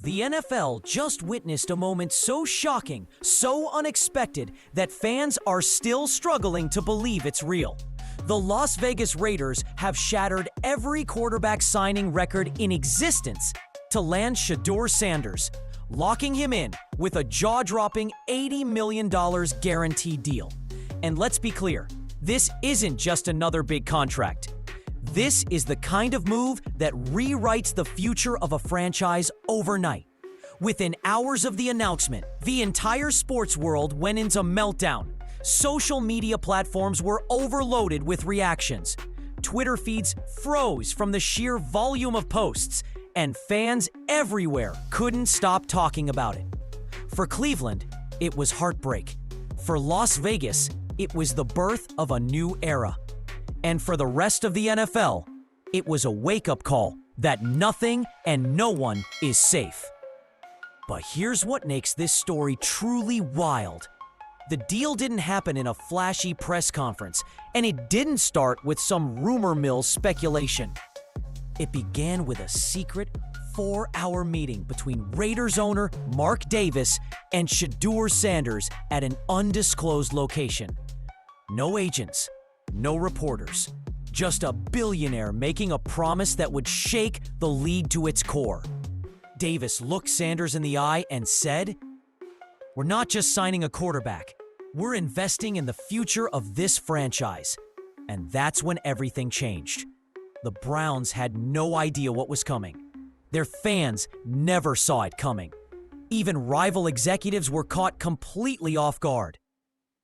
The NFL just witnessed a moment so shocking, so unexpected, that fans are still struggling to believe it's real. The Las Vegas Raiders have shattered every quarterback signing record in existence to land Shedeur Sanders, locking him in with a jaw-dropping $80 million guaranteed deal. And let's be clear, this isn't just another big contract. This is the kind of move that rewrites the future of a franchise overnight. Within hours of the announcement, the entire sports world went into meltdown. Social media platforms were overloaded with reactions. Twitter feeds froze from the sheer volume of posts, and fans everywhere couldn't stop talking about it. For Cleveland, it was heartbreak. For Las Vegas, it was the birth of a new era. And for the rest of the NFL, it was a wake-up call that nothing and no one is safe. But here's what makes this story truly wild. The deal didn't happen in a flashy press conference, and it didn't start with some rumor mill speculation. It began with a secret 4-hour meeting between Raiders owner Mark Davis and Shedeur Sanders at an undisclosed location. No agents, no reporters, just a billionaire making a promise that would shake the league to its core. Davis looked Sanders in the eye and said, "We're not just signing a quarterback. We're investing in the future of this franchise." And that's when everything changed. The Browns had no idea what was coming. Their fans never saw it coming. Even rival executives were caught completely off guard.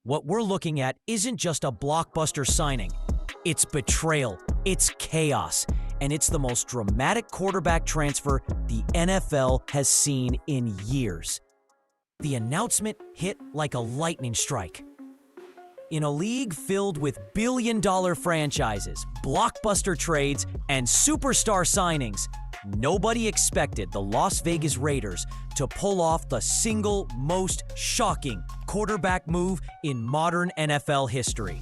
What we're looking at isn't just a blockbuster signing. It's betrayal, it's chaos, and it's the most dramatic quarterback transfer the NFL has seen in years. The announcement hit like a lightning strike. In a league filled with billion-dollar franchises, blockbuster trades, and superstar signings, nobody expected the Las Vegas Raiders to pull off the single most shocking quarterback move in modern NFL history.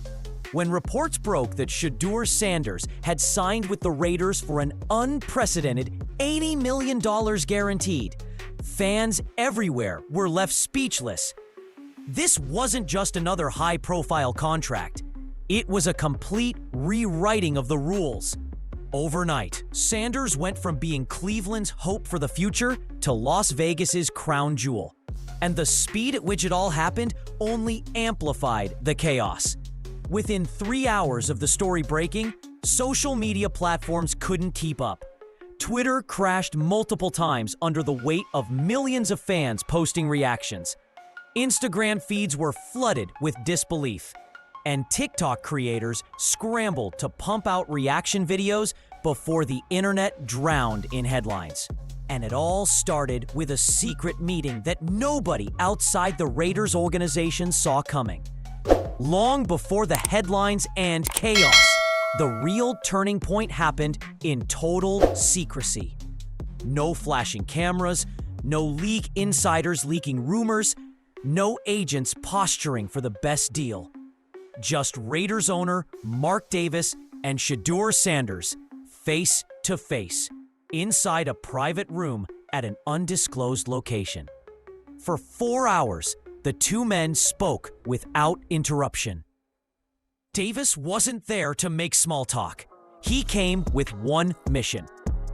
When reports broke that Shedeur Sanders had signed with the Raiders for an unprecedented $80 million guaranteed, fans everywhere were left speechless. This wasn't just another high-profile contract. It was a complete rewriting of the rules. Overnight, Sanders went from being Cleveland's hope for the future to Las Vegas's crown jewel. And the speed at which it all happened only amplified the chaos. Within 3 hours of the story breaking, social media platforms couldn't keep up. Twitter crashed multiple times under the weight of millions of fans posting reactions. Instagram feeds were flooded with disbelief. And TikTok creators scrambled to pump out reaction videos before the internet drowned in headlines. And it all started with a secret meeting that nobody outside the Raiders organization saw coming. Long before the headlines and chaos, the real turning point happened in total secrecy. No flashing cameras, no league insiders leaking rumors, no agents posturing for the best deal. Just Raiders owner Mark Davis and Shedeur Sanders, face to face, inside a private room at an undisclosed location. For 4 hours, the two men spoke without interruption. Davis wasn't there to make small talk. He came with one mission: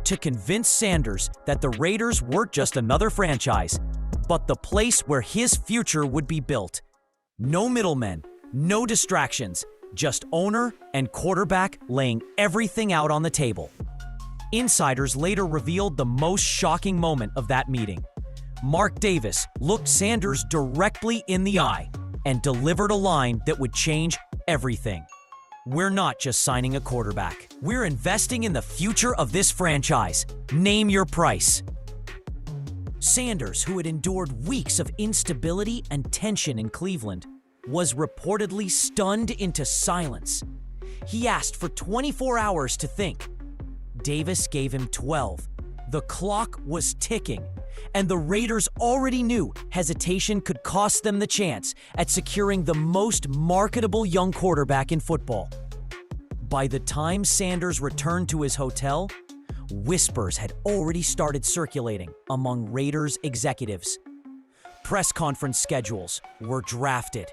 to convince Sanders that the Raiders weren't just another franchise, but the place where his future would be built. No middlemen, no distractions, just owner and quarterback laying everything out on the table. Insiders later revealed the most shocking moment of that meeting. Mark Davis looked Sanders directly in the eye and delivered a line that would change everything. "We're not just signing a quarterback. We're investing in the future of this franchise. Name your price." Sanders, who had endured weeks of instability and tension in Cleveland, was reportedly stunned into silence. He asked for 24 hours to think. Davis gave him 12. The clock was ticking, and the Raiders already knew hesitation could cost them the chance at securing the most marketable young quarterback in football. By the time Sanders returned to his hotel, whispers had already started circulating among Raiders executives. Press conference schedules were drafted.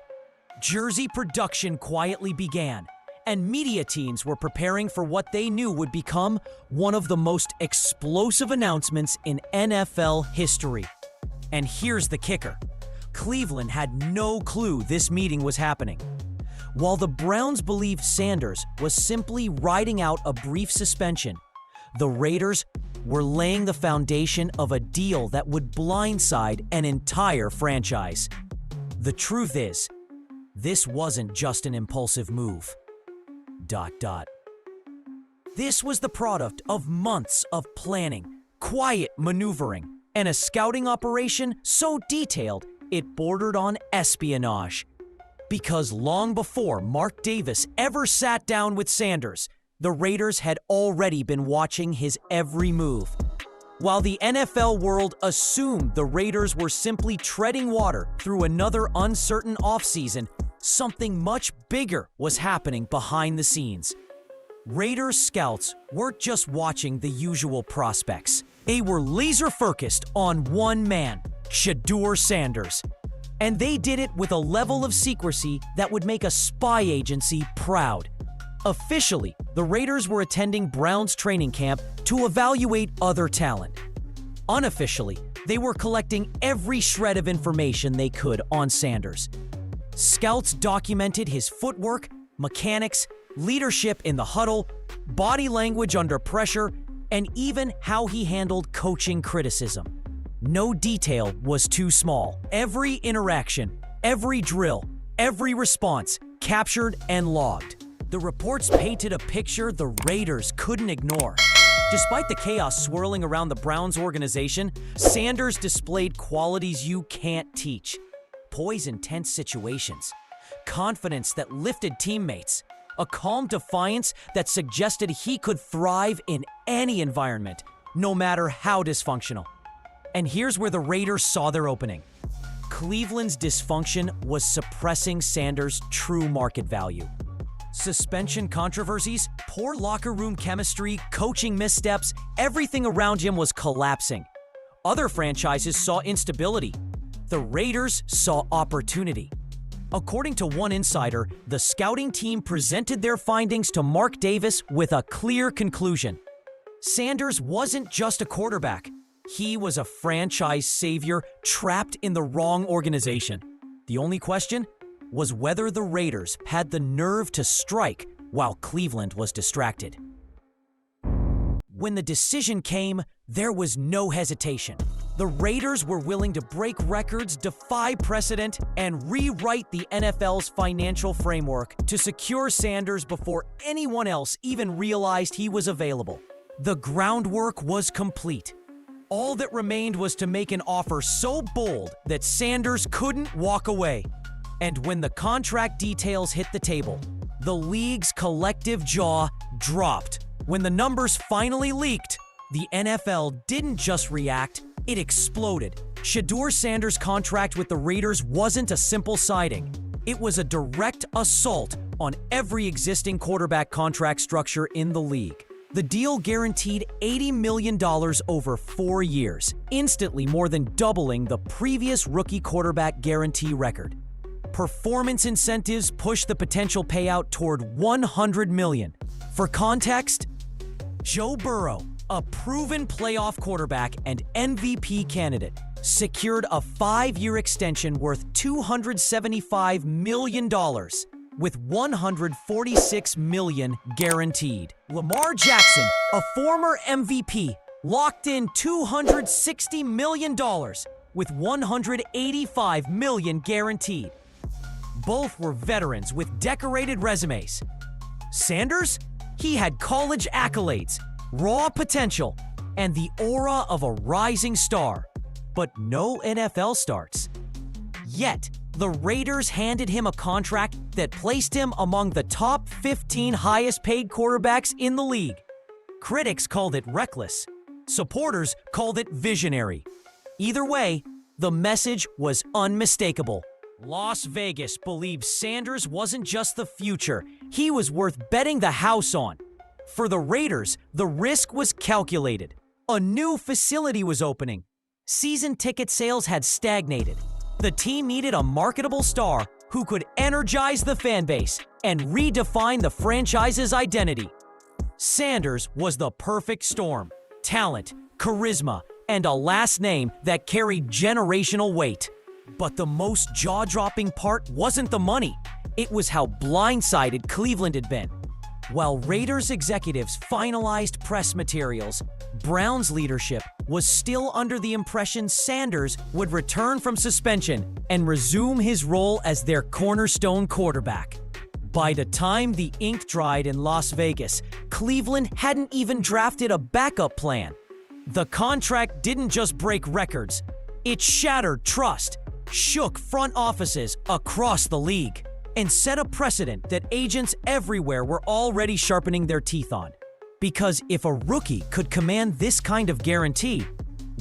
Jersey production quietly began, and media teams were preparing for what they knew would become one of the most explosive announcements in NFL history. And here's the kicker. Cleveland had no clue this meeting was happening. While the Browns believed Sanders was simply riding out a brief suspension, the Raiders were laying the foundation of a deal that would blindside an entire franchise. The truth is, this wasn't just an impulsive move. This was the product of months of planning, quiet maneuvering, and a scouting operation so detailed it bordered on espionage. Because long before Mark Davis ever sat down with Sanders, the Raiders had already been watching his every move. While the NFL world assumed the Raiders were simply treading water through another uncertain offseason, something much bigger was happening behind the scenes. Raiders scouts weren't just watching the usual prospects. They were laser-focused on one man, Shedeur Sanders. And they did it with a level of secrecy that would make a spy agency proud. Officially, the Raiders were attending Browns training camp to evaluate other talent. Unofficially, they were collecting every shred of information they could on Sanders. Scouts documented his footwork, mechanics, leadership in the huddle, body language under pressure, and even how he handled coaching criticism. No detail was too small. Every interaction, every drill, every response captured and logged. The reports painted a picture the Raiders couldn't ignore. Despite the chaos swirling around the Browns organization, Sanders displayed qualities you can't teach. Poise in tense situations, confidence that lifted teammates, a calm defiance that suggested he could thrive in any environment, no matter how dysfunctional. And here's where the Raiders saw their opening. Cleveland's dysfunction was suppressing Sanders' true market value. Suspension controversies, poor locker room chemistry, coaching missteps, everything around him was collapsing. Other franchises saw instability. The Raiders saw opportunity. According to one insider, the scouting team presented their findings to Mark Davis with a clear conclusion. Sanders wasn't just a quarterback. He was a franchise savior trapped in the wrong organization. The only question was whether the Raiders had the nerve to strike while Cleveland was distracted. When the decision came, there was no hesitation. The Raiders were willing to break records, defy precedent, and rewrite the NFL's financial framework to secure Sanders before anyone else even realized he was available. The groundwork was complete. All that remained was to make an offer so bold that Sanders couldn't walk away. And when the contract details hit the table, the league's collective jaw dropped. When the numbers finally leaked, the NFL didn't just react, it exploded. Shedeur Sanders' contract with the Raiders wasn't a simple siding. It was a direct assault on every existing quarterback contract structure in the league. The deal guaranteed $80 million over 4 years, instantly more than doubling the previous rookie quarterback guarantee record. Performance incentives pushed the potential payout toward $100 million. For context, Joe Burrow, a proven playoff quarterback and MVP candidate, secured a 5-year extension worth $275 million, with $146 million guaranteed. Lamar Jackson, a former MVP, locked in $260 million, with $185 million guaranteed. Both were veterans with decorated resumes. Sanders? He had college accolades, raw potential, and the aura of a rising star, but no NFL starts. Yet, the Raiders handed him a contract that placed him among the top 15 highest-paid quarterbacks in the league. Critics called it reckless. Supporters called it visionary. Either way, the message was unmistakable. Las Vegas believed Sanders wasn't just the future, he was worth betting the house on. For the Raiders, the risk was calculated. A new facility was opening. Season ticket sales had stagnated. The team needed a marketable star who could energize the fan base and redefine the franchise's identity. Sanders was the perfect storm: talent, charisma, and a last name that carried generational weight. But the most jaw-dropping part wasn't the money. It was how blindsided Cleveland had been. While Raiders executives finalized press materials, Browns leadership was still under the impression Sanders would return from suspension and resume his role as their cornerstone quarterback. By the time the ink dried in Las Vegas, Cleveland hadn't even drafted a backup plan. The contract didn't just break records, it shattered trust, shook front offices across the league, and set a precedent that agents everywhere were already sharpening their teeth on. Because if a rookie could command this kind of guarantee,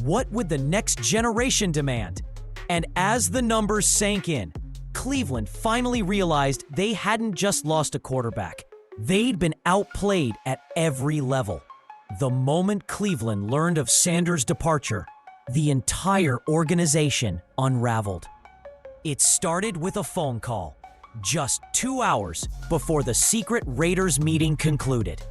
what would the next generation demand? And as the numbers sank in, Cleveland finally realized they hadn't just lost a quarterback. They'd been outplayed at every level. The moment Cleveland learned of Sanders' departure, the entire organization unraveled. It started with a phone call, just 2 hours before the secret Raiders meeting concluded.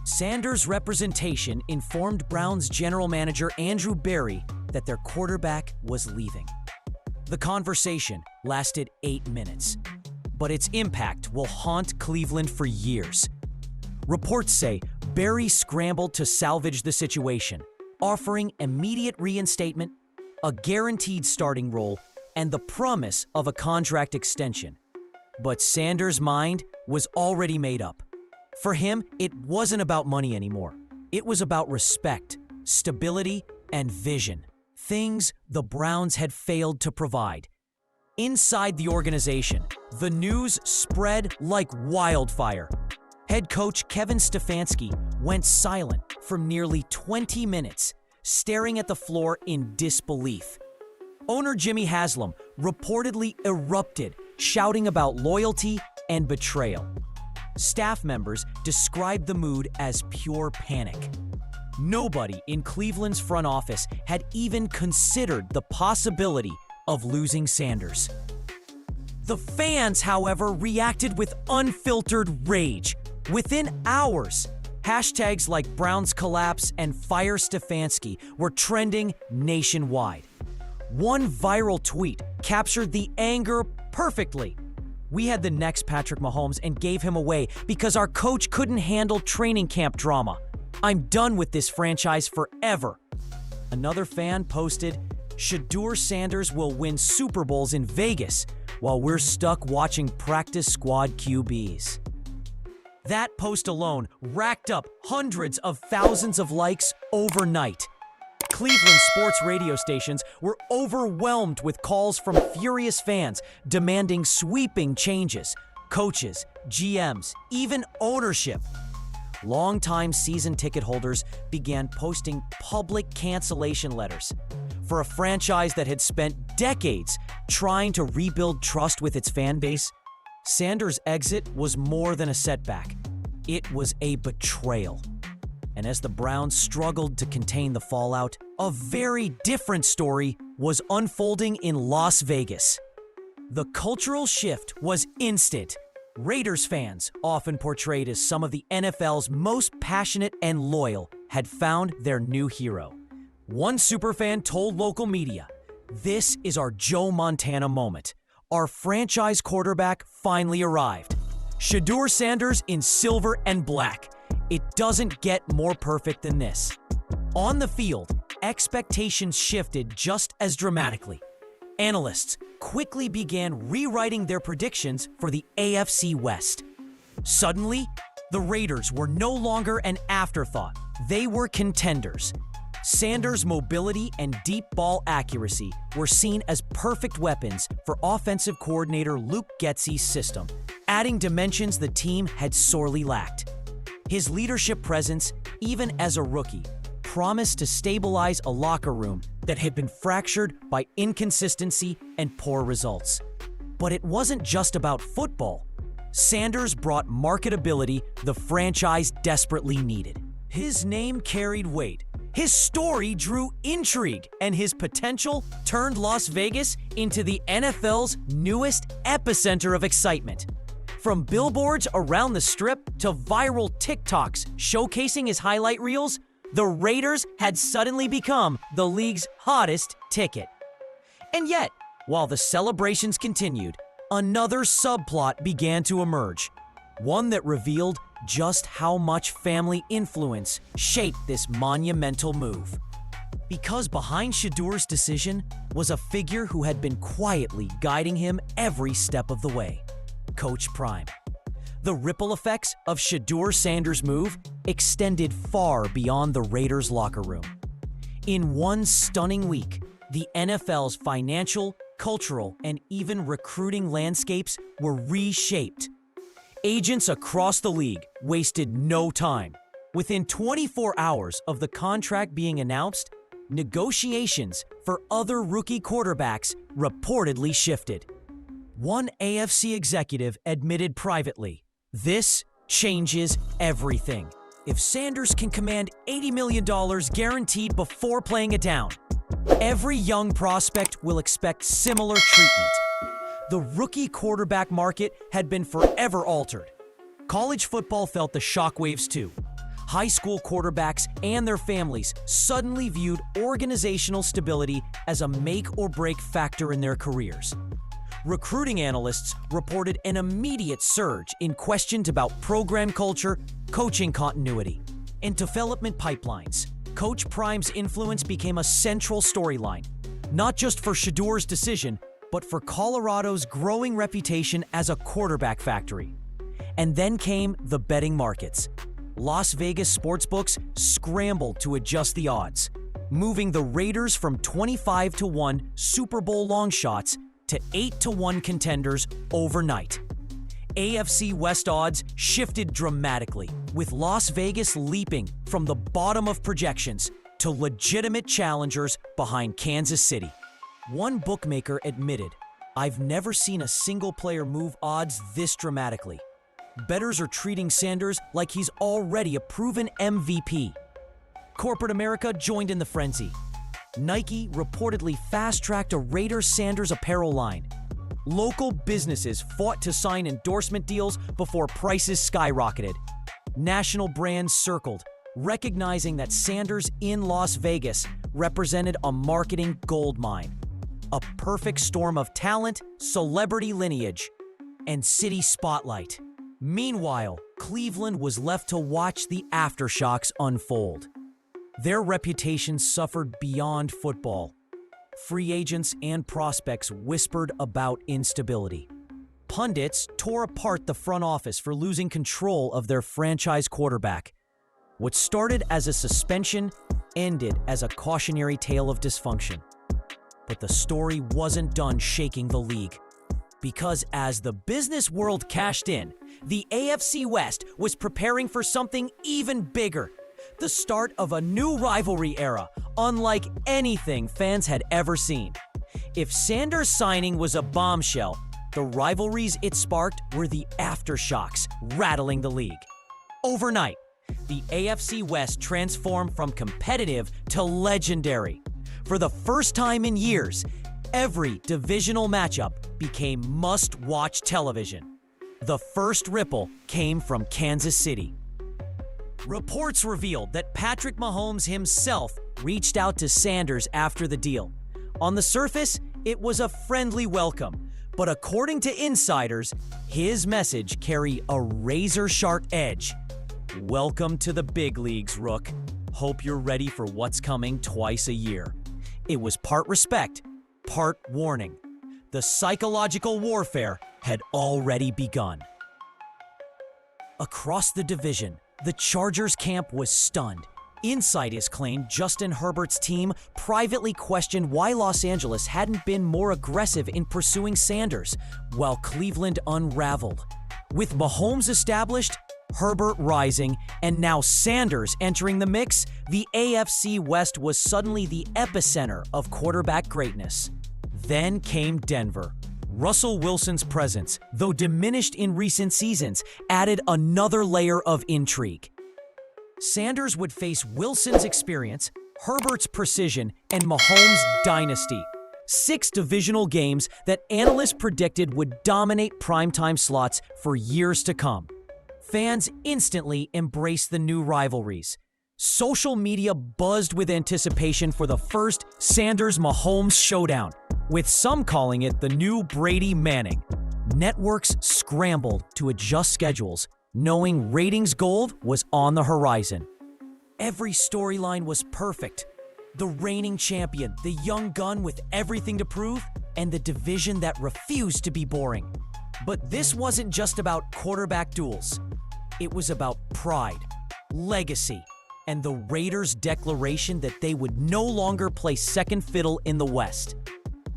Sanders' representation informed Browns general manager Andrew Berry that their quarterback was leaving. The conversation lasted 8 minutes, but its impact will haunt Cleveland for years. Reports say Berry scrambled to salvage the situation, offering immediate reinstatement, a guaranteed starting role, and the promise of a contract extension. But Sanders' mind was already made up. For him, it wasn't about money anymore. It was about respect, stability, and vision. Things the Browns had failed to provide. Inside the organization, the news spread like wildfire. Head coach Kevin Stefanski went silent for nearly 20 minutes, staring at the floor in disbelief. Owner Jimmy Haslam reportedly erupted, shouting about loyalty and betrayal. Staff members described the mood as pure panic. Nobody in Cleveland's front office had even considered the possibility of losing Sanders. The fans, however, reacted with unfiltered rage. Within hours, hashtags like Browns Collapse and Fire Stefanski were trending nationwide. One viral tweet captured the anger perfectly. We had the next Patrick Mahomes and gave him away because our coach couldn't handle training camp drama. I'm done with this franchise forever. Another fan posted, Shedeur Sanders will win Super Bowls in Vegas while we're stuck watching practice squad QBs. That post alone racked up hundreds of thousands of likes overnight. Cleveland sports radio stations were overwhelmed with calls from furious fans demanding sweeping changes, coaches, GMs, even ownership. Longtime season ticket holders began posting public cancellation letters. For a franchise that had spent decades trying to rebuild trust with its fan base, Sanders' exit was more than a setback. It was a betrayal. And as the Browns struggled to contain the fallout, a very different story was unfolding in Las Vegas. The cultural shift was instant. Raiders fans, often portrayed as some of the NFL's most passionate and loyal, had found their new hero. One superfan told local media, "This is our Joe Montana moment. Our franchise quarterback finally arrived. Shedeur Sanders in silver and black. It doesn't get more perfect than this." On the field, expectations shifted just as dramatically. Analysts quickly began rewriting their predictions for the AFC West. Suddenly, the Raiders were no longer an afterthought. They were contenders. Sanders' mobility and deep ball accuracy were seen as perfect weapons for offensive coordinator Luke Getzey's system, adding dimensions the team had sorely lacked. His leadership presence, even as a rookie, promised to stabilize a locker room that had been fractured by inconsistency and poor results. But it wasn't just about football. Sanders brought marketability the franchise desperately needed. His name carried weight. His story drew intrigue, and his potential turned Las Vegas into the NFL's newest epicenter of excitement. From billboards around the Strip to viral TikToks showcasing his highlight reels, the Raiders had suddenly become the league's hottest ticket. And yet, while the celebrations continued, another subplot began to emerge, one that revealed just how much family influence shaped this monumental move. Because behind Shedeur's decision was a figure who had been quietly guiding him every step of the way: Coach Prime. The ripple effects of Shedeur Sanders' move extended far beyond the Raiders' locker room. In one stunning week, the NFL's financial, cultural, and even recruiting landscapes were reshaped. Agents across the league wasted no time. Within 24 hours of the contract being announced, negotiations for other rookie quarterbacks reportedly shifted. One AFC executive admitted privately, "This changes everything. If Sanders can command $80 million guaranteed before playing a down, every young prospect will expect similar treatment." The rookie quarterback market had been forever altered. College football felt the shockwaves too. High school quarterbacks and their families suddenly viewed organizational stability as a make-or-break factor in their careers. Recruiting analysts reported an immediate surge in questions about program culture, coaching continuity, and development pipelines. Coach Prime's influence became a central storyline, not just for Shedeur's decision, but for Colorado's growing reputation as a quarterback factory. And then came the betting markets. Las Vegas sportsbooks scrambled to adjust the odds, moving the Raiders from 25-1 Super Bowl long shots to 8-1 contenders overnight. AFC West odds shifted dramatically, with Las Vegas leaping from the bottom of projections to legitimate challengers behind Kansas City. One bookmaker admitted, "I've never seen a single player move odds this dramatically. Bettors are treating Sanders like he's already a proven MVP." Corporate America joined in the frenzy. Nike reportedly fast-tracked a Raiders-Sanders apparel line. Local businesses fought to sign endorsement deals before prices skyrocketed. National brands circled, recognizing that Sanders in Las Vegas represented a marketing goldmine. A perfect storm of talent, celebrity lineage, and city spotlight. Meanwhile, Cleveland was left to watch the aftershocks unfold. Their reputation suffered beyond football. Free agents and prospects whispered about instability. Pundits tore apart the front office for losing control of their franchise quarterback. What started as a suspension ended as a cautionary tale of dysfunction. But the story wasn't done shaking the league. Because as the business world cashed in, the AFC West was preparing for something even bigger. The start of a new rivalry era, unlike anything fans had ever seen. If Sanders' signing was a bombshell, the rivalries it sparked were the aftershocks rattling the league. Overnight, the AFC West transformed from competitive to legendary. For the first time in years, every divisional matchup became must-watch television. The first ripple came from Kansas City. Reports revealed that Patrick Mahomes himself reached out to Sanders after the deal. On the surface, it was a friendly welcome, but according to insiders, his message carried a razor-sharp edge. "Welcome to the big leagues, Rook. Hope you're ready for what's coming twice a year." It was part respect, part warning. The psychological warfare had already begun. Across the division, the Chargers camp was stunned. Insiders claimed Justin Herbert's team privately questioned why Los Angeles hadn't been more aggressive in pursuing Sanders, while Cleveland unraveled. With Mahomes established, Herbert rising, and now Sanders entering the mix, the AFC West was suddenly the epicenter of quarterback greatness. Then came Denver, Russell Wilson's presence, though diminished in recent seasons, added another layer of intrigue. Sanders would face Wilson's experience, Herbert's precision, and Mahomes' dynasty. 6 divisional games that analysts predicted would dominate primetime slots for years to come. Fans instantly embraced the new rivalries. Social media buzzed with anticipation for the first Sanders-Mahomes showdown, with some calling it the new Brady-Manning. Networks scrambled to adjust schedules, knowing ratings gold was on the horizon. Every storyline was perfect. The reigning champion, the young gun with everything to prove, and the division that refused to be boring. But this wasn't just about quarterback duels. It was about pride, legacy, and the Raiders' declaration that they would no longer play second fiddle in the West.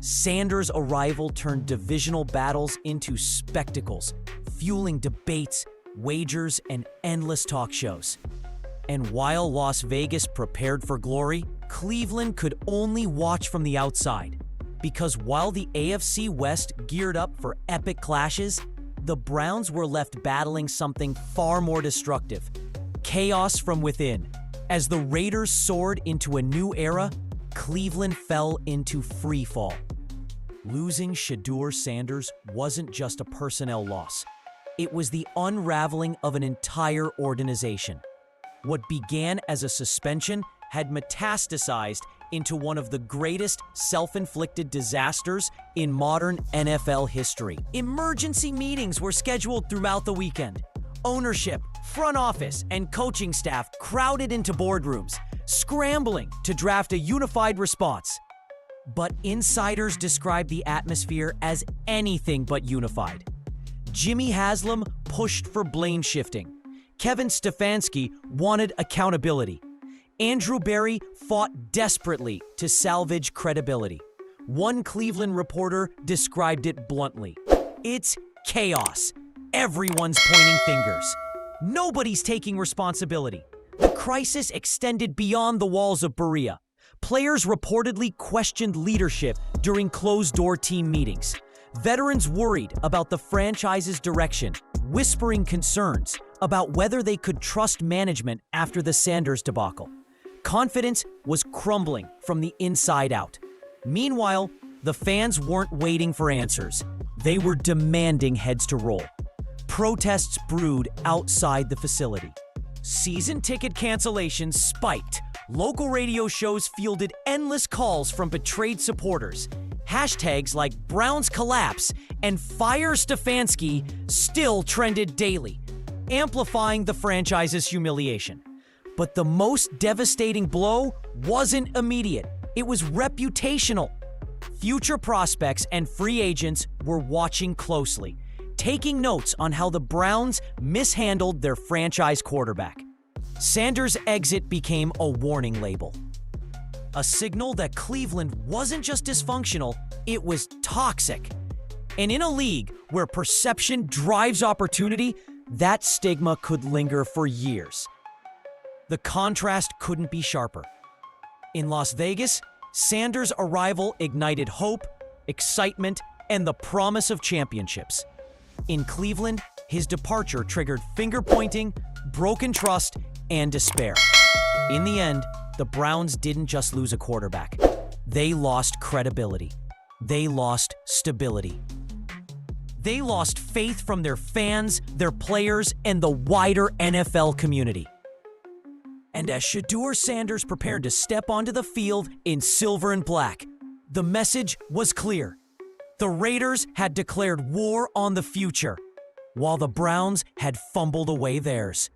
Sanders' arrival turned divisional battles into spectacles, fueling debates, wagers, and endless talk shows. And while Las Vegas prepared for glory, Cleveland could only watch from the outside. Because while the AFC West geared up for epic clashes, the Browns were left battling something far more destructive: chaos from within. As the Raiders soared into a new era, Cleveland fell into free fall. Losing Shedeur Sanders wasn't just a personnel loss. It was the unraveling of an entire organization. What began as a suspension had metastasized into one of the greatest self-inflicted disasters in modern NFL history. Emergency meetings were scheduled throughout the weekend. Ownership, front office, and coaching staff crowded into boardrooms, scrambling to draft a unified response. But insiders described the atmosphere as anything but unified. Jimmy Haslam pushed for blame shifting. Kevin Stefanski wanted accountability. Andrew Berry fought desperately to salvage credibility. One Cleveland reporter described it bluntly: "It's chaos. Everyone's pointing fingers. Nobody's taking responsibility." The crisis extended beyond the walls of Berea. Players reportedly questioned leadership during closed-door team meetings. Veterans worried about the franchise's direction, whispering concerns about whether they could trust management after the Sanders debacle. Confidence was crumbling from the inside out. Meanwhile, the fans weren't waiting for answers. They were demanding heads to roll. Protests brewed outside the facility. Season ticket cancellations spiked. Local radio shows fielded endless calls from betrayed supporters. Hashtags like Browns Collapse and Fire Stefanski still trended daily, amplifying the franchise's humiliation. But the most devastating blow wasn't immediate. It was reputational. Future prospects and free agents were watching closely, taking notes on how the Browns mishandled their franchise quarterback. Sanders' exit became a warning label. A signal that Cleveland wasn't just dysfunctional, it was toxic. And in a league where perception drives opportunity, that stigma could linger for years. The contrast couldn't be sharper. In Las Vegas, Sanders' arrival ignited hope, excitement, and the promise of championships. In Cleveland, his departure triggered finger-pointing, broken trust, and despair. In the end, the Browns didn't just lose a quarterback. They lost credibility. They lost stability. They lost faith from their fans, their players, and the wider NFL community. And as Shedeur Sanders prepared to step onto the field in silver and black, the message was clear. The Raiders had declared war on the future, while the Browns had fumbled away theirs.